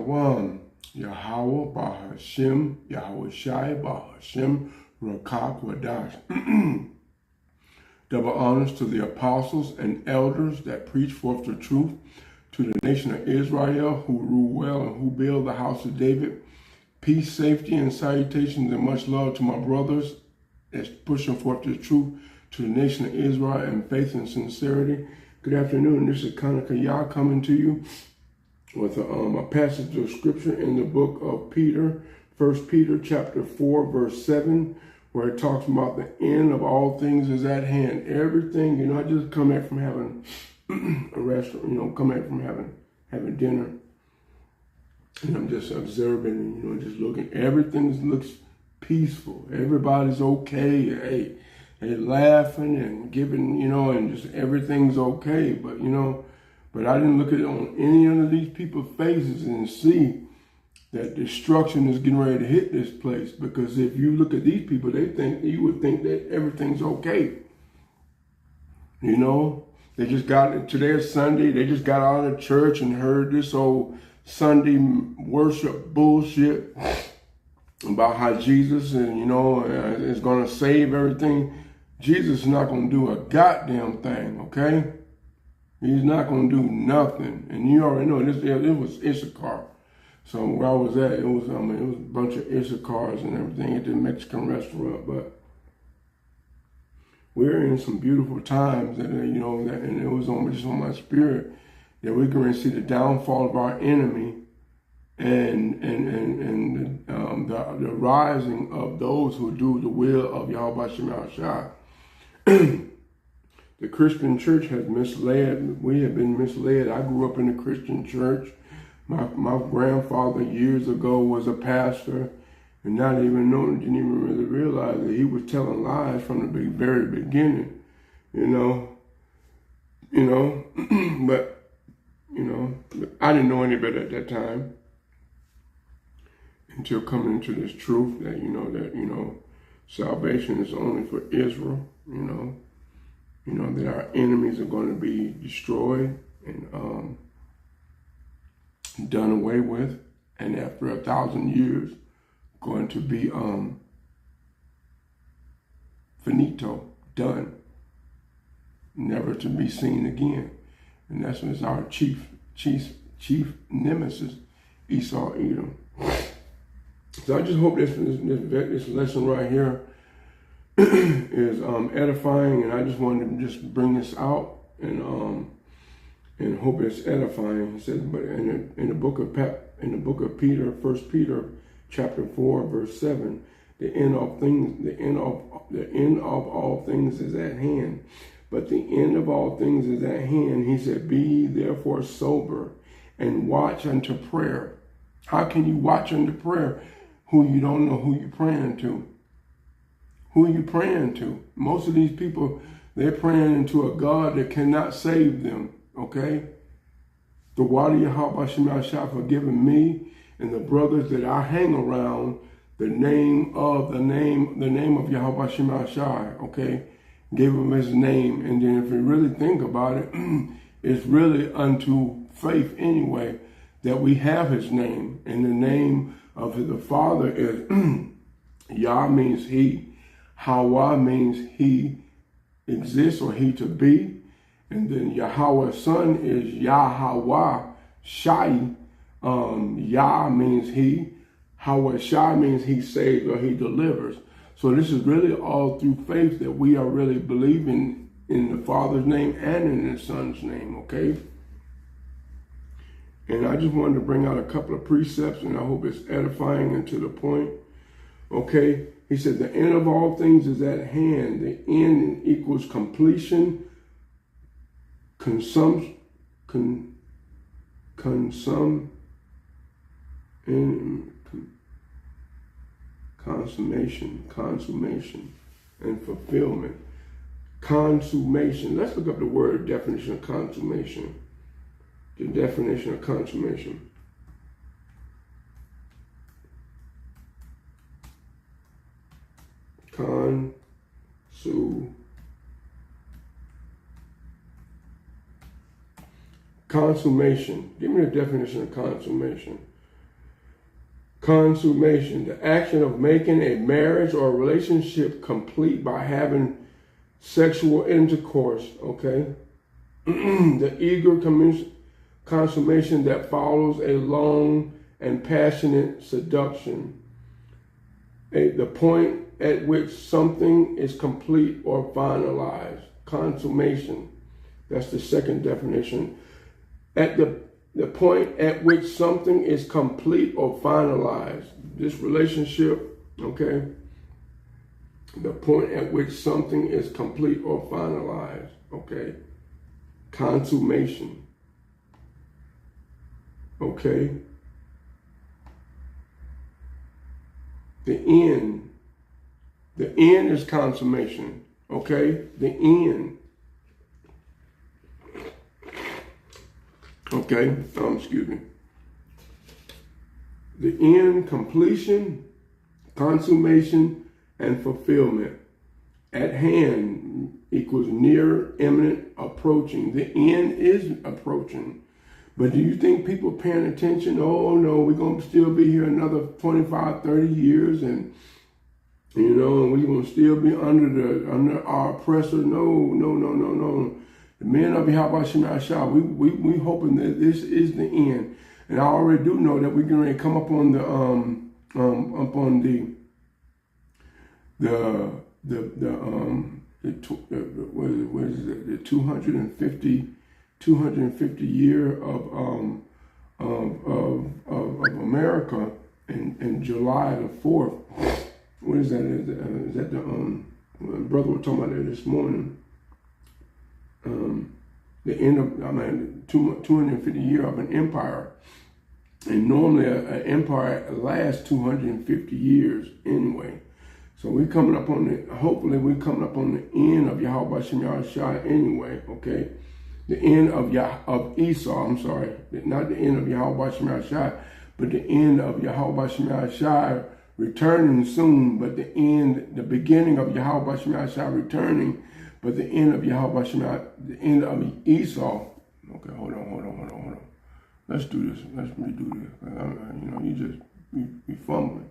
Shalom, Yahweh, Bahashem, Yahweh Shai, Bahashem, Rakak, Wadash. Double honors to the apostles and elders that preach forth the truth, to the nation of Israel who rule well and who build the house of David. Peace, safety, and salutations and much love to my brothers that's pushing forth the truth to the nation of Israel in faith and sincerity. Good afternoon. This is Kanaka Yah coming to you with a passage of scripture in the book of Peter, 1 Peter chapter 4, verse 7, where it talks about the end of all things is at hand. Everything, I just come back from having a restaurant, come back from having dinner. And I'm just observing, just looking. Everything looks peaceful. Everybody's okay. They laughing and giving, and just everything's okay. But, but I didn't look at it on any of these people's faces and see that destruction is getting ready to hit this place. Because if you look at these people, you would think that everything's okay. They just got, today is Sunday, they just got out of church and heard this old Sunday worship bullshit about how Jesus is going to save everything. Jesus is not going to do a goddamn thing, okay? He's not going to do nothing. And you already know, it was Issachar. So where I was at, it was a bunch of Issachars and everything at the Mexican restaurant. But we're in some beautiful times, and it was just on my spirit that we're going to see the downfall of our enemy and the rising of those who do the will of Yahweh Shem Shai. The Christian church has misled. We have been misled. I grew up in a Christian church. My grandfather years ago was a pastor, and didn't even really realize that he was telling lies from the very beginning. But I didn't know any better at that time until coming into this truth that salvation is only for Israel. That our enemies are going to be destroyed and done away with, and after 1,000 years, going to be finito, done, never to be seen again. And that's what's our chief nemesis, Esau, Edom. So I just hope this lesson right here is edifying, and I just wanted to just bring this out and hope it's edifying. He says, but in the book of Peter, 1 Peter chapter 4, verse 7, the end of all things is at hand. But the end of all things is at hand. He said, be ye therefore sober and watch unto prayer. How can you watch unto prayer who you don't know who you're praying to? Who are you praying to? Most of these people, they're praying to a God that cannot save them, okay? The water Yahweh Shem Shai for giving me and the brothers that I hang around the name of Yahweh Shem Shai, okay? Gave him his name. And then if you really think about it, it's really unto faith anyway that we have his name. And the name of the Father is Yah means he. Hawa means he exists or he to be. And then Yahweh's son is Yahweh Shai. Yah means he. Yahweh Shai means he saves or he delivers. So this is really all through faith that we are really believing in the Father's name and in his Son's name, okay? And I just wanted to bring out a couple of precepts, and I hope it's edifying and to the point, okay? He said, the end of all things is at hand. The end equals completion, consummation, and fulfillment. Consummation. Let's look up the word definition of consummation. The definition of consummation. Consummation. Give me the definition of consummation. Consummation, the action of making a marriage or a relationship complete by having sexual intercourse, okay? The eager consummation that follows a long and passionate seduction. The point at which something is complete or finalized. Consummation. That's the second definition. At the point at which something is complete or finalized. This relationship, okay? The point at which something is complete or finalized, okay? Consummation. Okay? The end. The end is consummation, okay? The end. Okay, excuse me. The end, completion, consummation, and fulfillment. At hand equals near, imminent, approaching. The end is approaching. But do you think people paying attention? Oh, no, we're going to still be here another 25, 30 years, and, you know, and we're going to still be under our oppressor. No. The men of Yahweh Shema Shah, we hoping that this is the end. And I already do know that we're going to come up on the what is it? The 250 year of America in July the 4th. What is that? Is that the brother was talking about that this morning? The end of 250 year of an empire, and normally an empire lasts 250 years anyway. So we're coming up on hopefully we're coming up on the end of Yahweh Shem Yahushua anyway, okay? The end of Esau, I'm sorry, not the end of Yahweh Shem Yahushua, but the end of Yahweh Shem Yahushua returning soon, but the beginning of Yahweh Shem Yahushua returning, but the end of Yahweh Shem the end of Esau. Okay, hold on. Let's do this. Let's redo this. You fumbling.